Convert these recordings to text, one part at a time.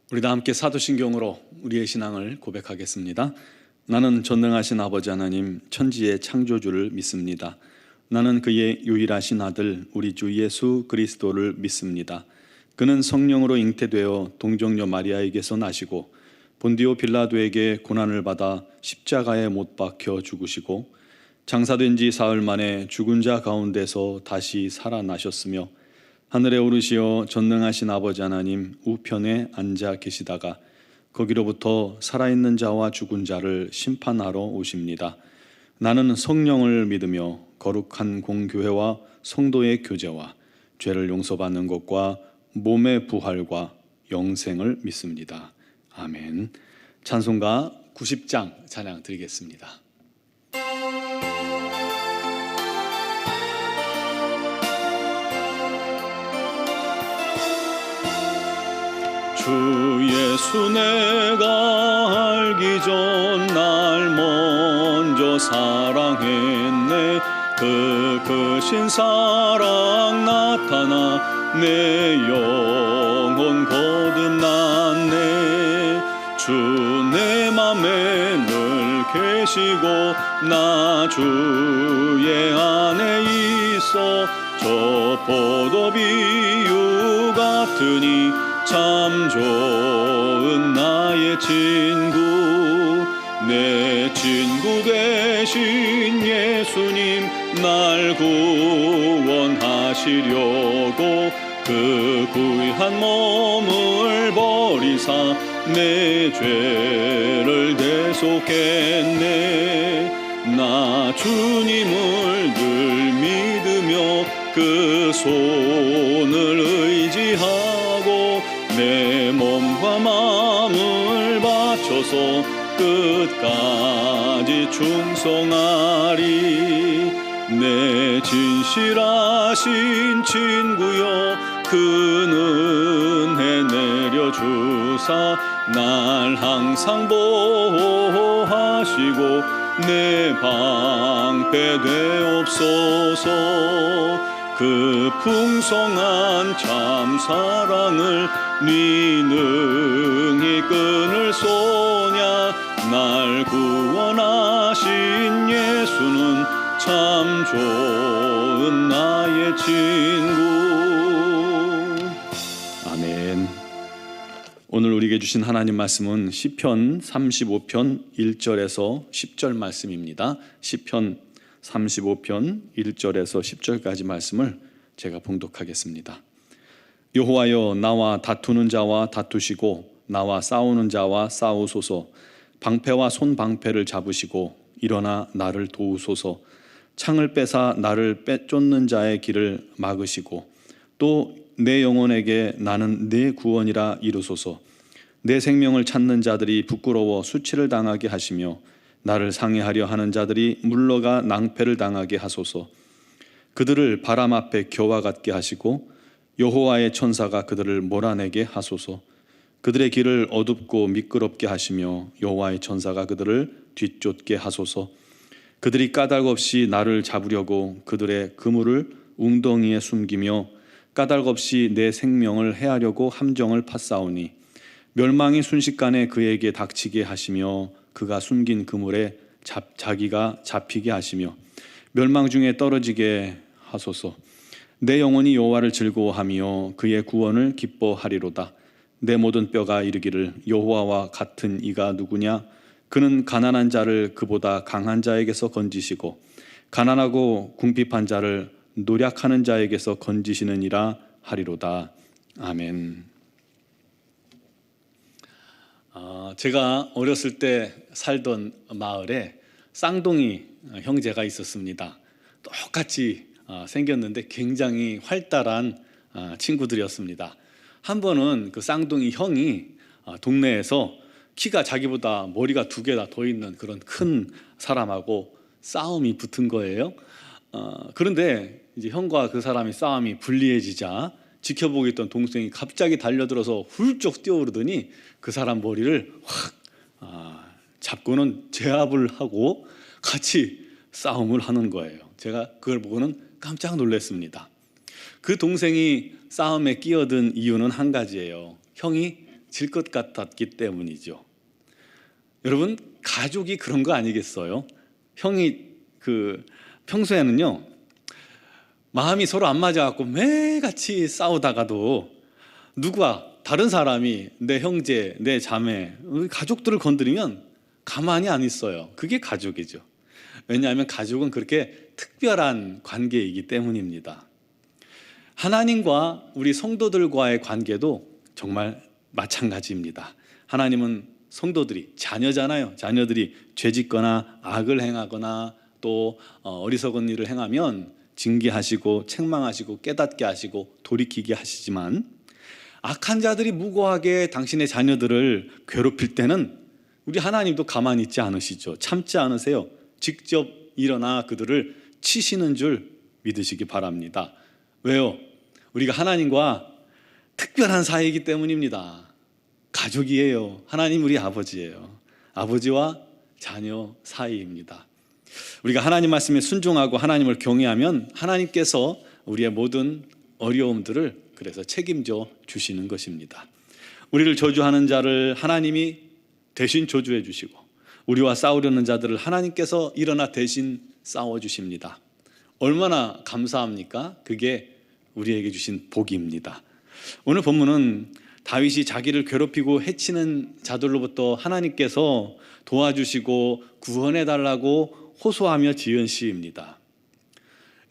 우리 다 함께 사도신경으로 우리의 신앙을 고백하겠습니다. 나는 전능하신 아버지 하나님 천지의 창조주를 믿습니다. 나는 그의 유일하신 아들 우리 주 예수 그리스도를 믿습니다. 그는 성령으로 잉태되어 동정녀 마리아에게서 나시고 본디오 빌라도에게 고난을 받아 십자가에 못 박혀 죽으시고 장사된 지 사흘 만에 죽은 자 가운데서 다시 살아나셨으며 하늘에 오르시어 전능하신 아버지 하나님 우편에 앉아 계시다가 거기로부터 살아있는 자와 죽은 자를 심판하러 오십니다. 나는 성령을 믿으며 거룩한 공교회와 성도의 교제와 죄를 용서받는 것과 몸의 부활과 영생을 믿습니다. 아멘. 찬송가 90장 찬양 드리겠습니다. 주 예수 내가 알기 전 날 먼저 사랑했네. 그 크신 사랑 나타나 내 영혼 거듭났네. 주 내 맘에 늘 계시고 나 주의 안에 있어 저 포도 비유 같으니 참 좋은 나의 친구. 내 친구 되신 예수님 날 구원하시려고 그 귀한 몸을 버리사 내 죄를 대속했네. 나 주님을 늘 믿으며 그 손을 의지하고 내 몸과 마음을 바쳐서 끝까지 충성하리. 내 진실하신 친구여 그 은혜 내려주사 날 항상 보호하시고 내 방패 되옵소서. 그 풍성한 참 사랑을 네 능히 끊을 소냐. 날 구원하신 예수는 참 좋은 나의 친구. 아멘. 오늘 우리에게 주신 하나님 말씀은 시편 35편 1절에서 10절 말씀입니다. 시편 35편 1절에서 10절까지 말씀을 제가 봉독하겠습니다. 여호와여 나와 다투는 자와 다투시고 나와 싸우는 자와 싸우소서. 방패와 손방패를 잡으시고 일어나 나를 도우소서. 창을 빼사 나를 빼쫓는 자의 길을 막으시고 또 내 영혼에게 나는 내 구원이라 이루소서. 내 생명을 찾는 자들이 부끄러워 수치를 당하게 하시며 나를 상해하려 하는 자들이 물러가 낭패를 당하게 하소서. 그들을 바람 앞에 겨와 같게 하시고 여호와의 천사가 그들을 몰아내게 하소서. 그들의 길을 어둡고 미끄럽게 하시며 여호와의 천사가 그들을 뒤쫓게 하소서. 그들이 까닭 없이 나를 잡으려고 그들의 그물을 웅덩이에 숨기며 까닭 없이 내 생명을 해하려고 함정을 팠사오니 멸망이 순식간에 그에게 닥치게 하시며 그가 숨긴 그물에 자기가 잡히게 하시며 멸망 중에 떨어지게 하소서. 내 영혼이 여호와를 즐거워하며 그의 구원을 기뻐하리로다. 내 모든 뼈가 이르기를 여호와와 같은 이가 누구냐. 그는 가난한 자를 그보다 강한 자에게서 건지시고 가난하고 궁핍한 자를 노력하는 자에게서 건지시느니라 하리로다. 아멘. 제가 어렸을 때 살던 마을에 쌍둥이 형제가 있었습니다. 똑같이 생겼는데 굉장히 활달한 친구들이었습니다. 한 번은 그 쌍둥이 형이 동네에서 키가 자기보다 머리가 2개나 더 있는 그런 큰 사람하고 싸움이 붙은 거예요. 그런데 이제 형과 그 사람이 싸움이 불리해지자 지켜보고 있던 동생이 갑자기 달려들어서 훌쩍 뛰어오르더니 그 사람 머리를 확 잡고는 제압을 하고 같이 싸움을 하는 거예요. 제가 그걸 보고는 깜짝 놀랐습니다. 그 동생이 싸움에 끼어든 이유는 한 가지예요. 형이 질 것 같았기 때문이죠. 여러분, 가족이 그런 거 아니겠어요? 형이 평소에는요, 마음이 서로 안 맞아갖고 매같이 싸우다가도 다른 사람이 내 형제, 내 자매, 우리 가족들을 건드리면 가만히 안 있어요. 그게 가족이죠. 왜냐하면 가족은 그렇게 특별한 관계이기 때문입니다. 하나님과 우리 성도들과의 관계도 정말 마찬가지입니다. 하나님은 성도들이, 자녀잖아요. 자녀들이 죄짓거나 악을 행하거나 또 어리석은 일을 행하면 징계하시고 책망하시고 깨닫게 하시고 돌이키게 하시지만, 악한 자들이 무고하게 당신의 자녀들을 괴롭힐 때는 우리 하나님도 가만히 있지 않으시죠. 참지 않으세요. 직접 일어나 그들을 치시는 줄 믿으시기 바랍니다. 왜요? 우리가 하나님과 특별한 사이이기 때문입니다. 가족이에요. 하나님 우리 아버지예요. 아버지와 자녀 사이입니다. 우리가 하나님 말씀에 순종하고 하나님을 경외하면 하나님께서 우리의 모든 어려움들을 그래서 책임져 주시는 것입니다. 우리를 저주하는 자를 하나님이 대신 저주해 주시고, 우리와 싸우려는 자들을 하나님께서 일어나 대신 싸워 주십니다. 얼마나 감사합니까? 그게 우리에게 주신 복입니다. 오늘 본문은 다윗이 자기를 괴롭히고 해치는 자들로부터 하나님께서 도와주시고 구원해 달라고 호소하며 지은 시입니다.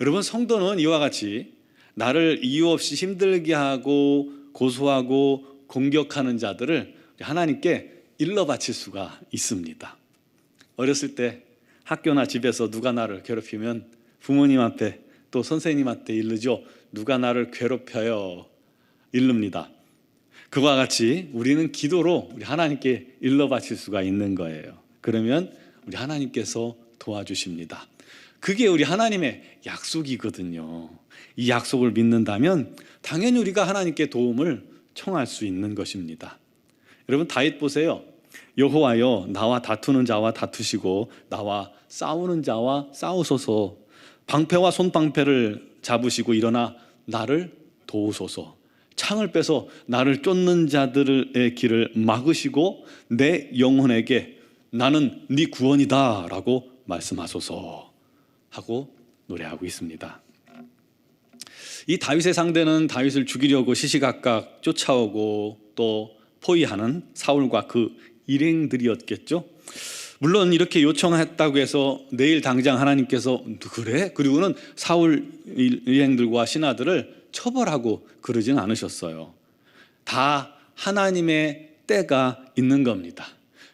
여러분, 성도는 이와 같이 나를 이유 없이 힘들게 하고 고소하고 공격하는 자들을 하나님께 일러 바칠 수가 있습니다. 어렸을 때 학교나 집에서 누가 나를 괴롭히면 부모님 앞에 또 선생님한테 일르죠. 누가 나를 괴롭혀요, 일릅니다. 그와 같이 우리는 기도로 우리 하나님께 일러 바칠 수가 있는 거예요. 그러면 우리 하나님께서 도와주십니다. 그게 우리 하나님의 약속이거든요. 이 약속을 믿는다면 당연히 우리가 하나님께 도움을 청할 수 있는 것입니다. 여러분, 다윗 보세요. 여호와여, 나와 다투는 자와 다투시고 나와 싸우는 자와 싸우소서. 방패와 손방패를 잡으시고 일어나 나를 도우소서. 창을 빼서 나를 쫓는 자들의 길을 막으시고 내 영혼에게 나는 네 구원이다 라고 말씀하소서 하고 노래하고 있습니다. 이 다윗의 상대는 다윗을 죽이려고 시시각각 쫓아오고 또 포위하는 사울과 그 일행들이었겠죠. 물론 이렇게 요청했다고 해서 내일 당장 하나님께서 그래? 그리고는 사울 일행들과 신하들을 처벌하고 그러진 않으셨어요. 다 하나님의 때가 있는 겁니다.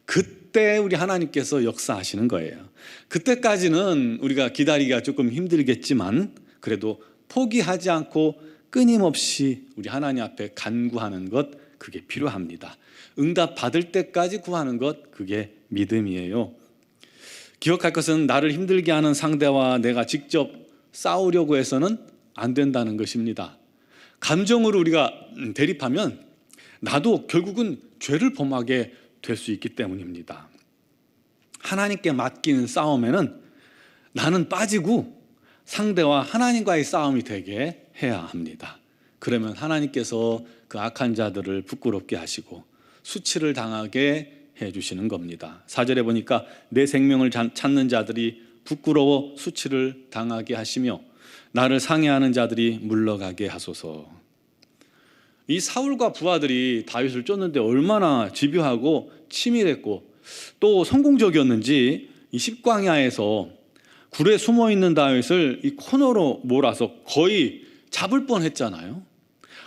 그때 우리 하나님께서 역사하시는 거예요. 그때까지는 우리가 기다리기가 조금 힘들겠지만 그래도 포기하지 않고 끊임없이 우리 하나님 앞에 간구하는 것, 그게 필요합니다. 응답 받을 때까지 구하는 것, 그게 믿음이에요. 기억할 것은 나를 힘들게 하는 상대와 내가 직접 싸우려고 해서는 안 된다는 것입니다. 감정으로 우리가 대립하면 나도 결국은 죄를 범하게 될 수 있기 때문입니다. 하나님께 맡기는 싸움에는 나는 빠지고 상대와 하나님과의 싸움이 되게 해야 합니다. 그러면 하나님께서 그 악한 자들을 부끄럽게 하시고 수치를 당하게 해주시는 겁니다. 4절에 보니까 내 생명을 찾는 자들이 부끄러워 수치를 당하게 하시며 나를 상해하는 자들이 물러가게 하소서. 이 사울과 부하들이 다윗을 쫓는데 얼마나 집요하고 치밀했고 또 성공적이었는지 이 십광야에서 굴에 숨어있는 다윗을 이 코너로 몰아서 거의 잡을 뻔했잖아요.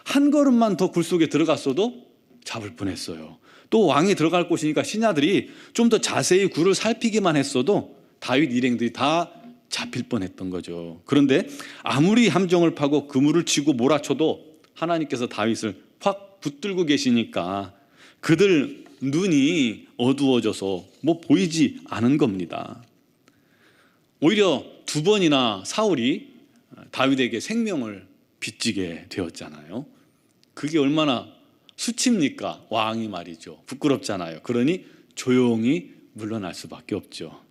한 걸음만 더 굴 속에 들어갔어도 잡을 뻔했어요. 또 왕이 들어갈 곳이니까 신하들이 좀 더 자세히 굴을 살피기만 했어도 다윗 일행들이 다 잡힐 뻔했던 거죠. 그런데 아무리 함정을 파고 그물을 치고 몰아쳐도 하나님께서 다윗을 확 붙들고 계시니까 그들 눈이 어두워져서 뭐 보이지 않은 겁니다. 오히려 두 번이나 사울이 다윗에게 생명을 빚지게 되었잖아요. 그게 얼마나 수치입니까? 왕이 말이죠. 부끄럽잖아요. 그러니 조용히 물러날 수밖에 없죠.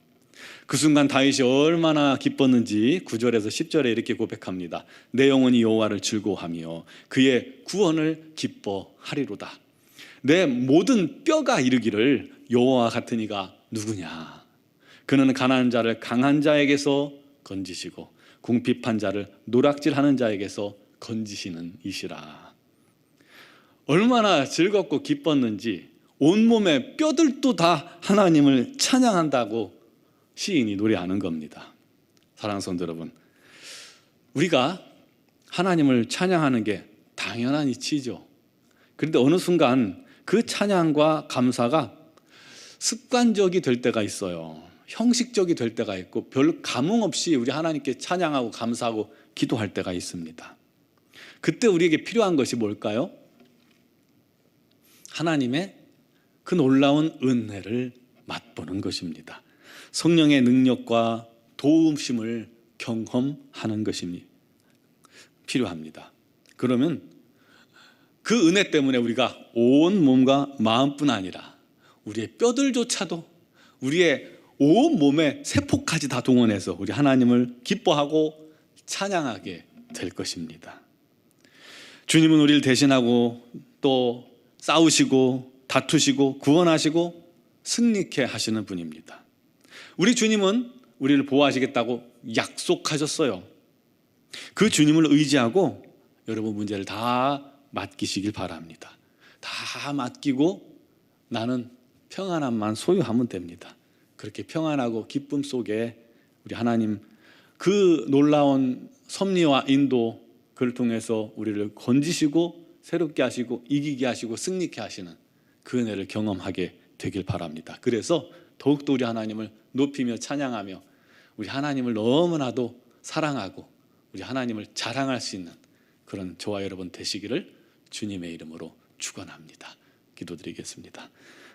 그 순간 다윗이 얼마나 기뻤는지 9절에서 10절에 이렇게 고백합니다. 내 영혼이 여호와를 즐거워하며 그의 구원을 기뻐하리로다. 내 모든 뼈가 이르기를 여호와 같은 이가 누구냐. 그는 가난한 자를 강한 자에게서 건지시고 궁핍한 자를 노락질하는 자에게서 건지시는 이시라. 얼마나 즐겁고 기뻤는지 온몸의 뼈들도 다 하나님을 찬양한다고 시인이 노래하는 겁니다. 사랑하는 성도 여러분, 우리가 하나님을 찬양하는 게 당연한 이치죠. 그런데 어느 순간 그 찬양과 감사가 습관적이 될 때가 있어요. 형식적이 될 때가 있고 별 감흥 없이 우리 하나님께 찬양하고 감사하고 기도할 때가 있습니다. 그때 우리에게 필요한 것이 뭘까요? 하나님의 그 놀라운 은혜를 맛보는 것입니다. 성령의 능력과 도우심을 경험하는 것이 필요합니다. 그러면 그 은혜 때문에 우리가 온 몸과 마음뿐 아니라 우리의 뼈들조차도, 우리의 온 몸의 세포까지 다 동원해서 우리 하나님을 기뻐하고 찬양하게 될 것입니다. 주님은 우리를 대신하고 또 싸우시고 다투시고 구원하시고 승리케 하시는 분입니다. 우리 주님은 우리를 보호하시겠다고 약속하셨어요. 그 주님을 의지하고 여러분 문제를 다 맡기시길 바랍니다. 다 맡기고 나는 평안함만 소유하면 됩니다. 그렇게 평안하고 기쁨 속에 우리 하나님 그 놀라운 섭리와 인도, 그를 통해서 우리를 건지시고 새롭게 하시고 이기게 하시고 승리케 하시는 그 은혜를 경험하게 되길 바랍니다. 그래서 더욱더 우리 하나님을 높이며 찬양하며 우리 하나님을 너무나도 사랑하고 우리 하나님을 자랑할 수 있는 그런 저와 여러분 되시기를 주님의 이름으로 축원합니다. 기도드리겠습니다.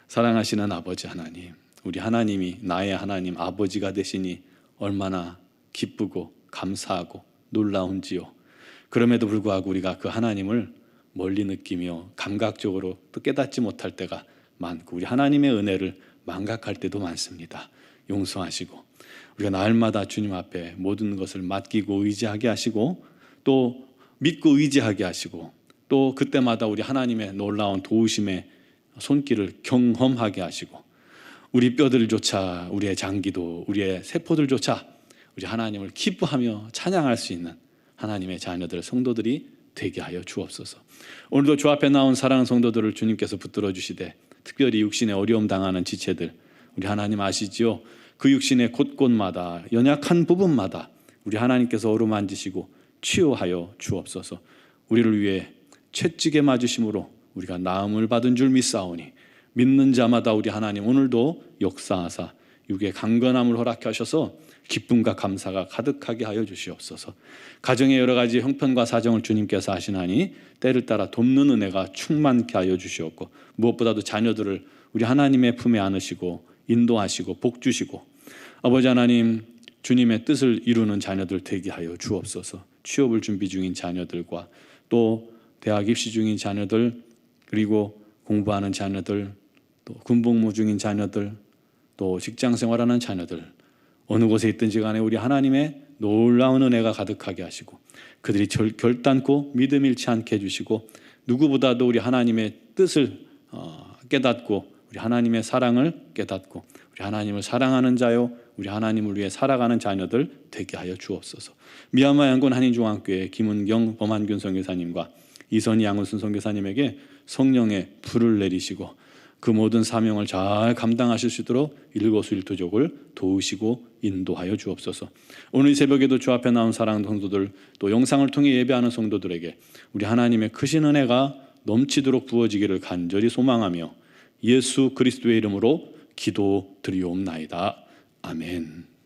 사랑하시는 아버지 하나님, 우리 하나님이 나의 하나님 아버지가 되시니 얼마나 기쁘고 감사하고 놀라운지요. 그럼에도 불구하고 우리가 그 하나님을 멀리 느끼며 감각적으로 또 깨닫지 못할 때가 많고 우리 하나님의 은혜를 망각할 때도 많습니다. 용서하시고 우리가 날마다 주님 앞에 모든 것을 맡기고 의지하게 하시고 또 믿고 의지하게 하시고 또 그때마다 우리 하나님의 놀라운 도우심의 손길을 경험하게 하시고 우리 뼈들조차, 우리의 장기도, 우리의 세포들조차 우리 하나님을 기뻐하며 찬양할 수 있는 하나님의 자녀들, 성도들이 되게 하여 주옵소서. 오늘도 주 앞에 나온 사랑하는 성도들을 주님께서 붙들어 주시되 특별히 육신에 어려움 당하는 지체들, 우리 하나님 아시지요? 그 육신의 곳곳마다 연약한 부분마다 우리 하나님께서 어루만지시고 치유하여 주옵소서. 우리를 위해 채찍에 맞으심으로 우리가 나음을 받은 줄 믿사오니 믿는 자마다 우리 하나님 오늘도 역사하사 육의 강건함을 허락하셔서 기쁨과 감사가 가득하게 하여 주시옵소서. 가정의 여러 가지 형편과 사정을 주님께서 하시나니 때를 따라 돕는 은혜가 충만케 하여 주시옵고 무엇보다도 자녀들을 우리 하나님의 품에 안으시고 인도하시고 복주시고 아버지 하나님 주님의 뜻을 이루는 자녀들 되게 하여 주옵소서. 취업을 준비 중인 자녀들과 또 대학 입시 중인 자녀들, 그리고 공부하는 자녀들, 또 군복무 중인 자녀들, 또 직장 생활하는 자녀들, 어느 곳에 있든지 간에 우리 하나님의 놀라운 은혜가 가득하게 하시고 그들이 결단코 믿음 잃지 않게 해주시고 누구보다도 우리 하나님의 뜻을 깨닫고 우리 하나님의 사랑을 깨닫고 우리 하나님을 사랑하는 자요 우리 하나님을 위해 살아가는 자녀들 되게 하여 주옵소서. 미얀마 양곤 한인중앙교회 김은경 범한균 선교사님과 이선희 양은순 선교사님에게 성령의 불을 내리시고 그 모든 사명을 잘 감당하실 수 있도록 일거수일투족을 도우시고 인도하여 주옵소서. 오늘 새벽에도 주 앞에 나온 사랑하는 성도들 또 영상을 통해 예배하는 성도들에게 우리 하나님의 크신 은혜가 넘치도록 부어지기를 간절히 소망하며 예수 그리스도의 이름으로 기도드리옵나이다. 아멘.